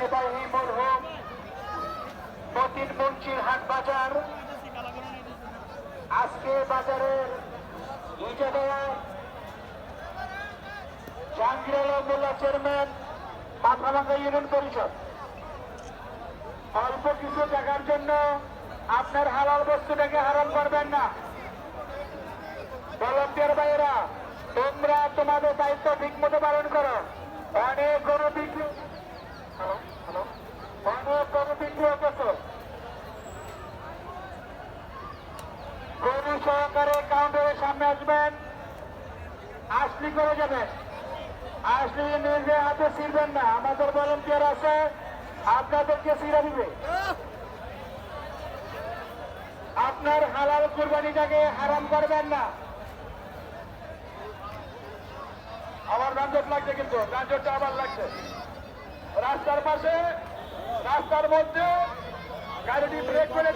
ঐতিহ্যবাহী মরহুম মতিন মুন্সির হাট বাজার। আজকে বাজারের ইজারাদার জাহাঙ্গীর আলম মোল্লা চেয়ারম্যান মাথাভাঙ্গা ইউনিয়ন পরিষদ অল্প কিছু টাকার জন্য আপনার হালাল বস্তুটাকে হারাম করবেন না। ভলান্টিয়ার ভাইয়েরা, তোমরা তোমাদের দায়িত্ব ঠিক মতো পালন করো। অনেক গরু বিক্রি হতেছে, গরু সহকারে কাউন্টারের সামনে আসবেন, আসলি করে যাবেন। আসলি নিজে হাতে ছিড়বেন না, আমাদের ভলান্টিয়ার আছে আপনাদেরকে ছিঁড়ে দিবে। আপনার হালাল কুরবানিটাকে হারাম করবেন না। আমার যানজট লাগছে, কিন্তু যানজটটা আবার লাগছে রাস্তার পাশে, রাস্তার মধ্যে গাড়িটি ব্রেক করে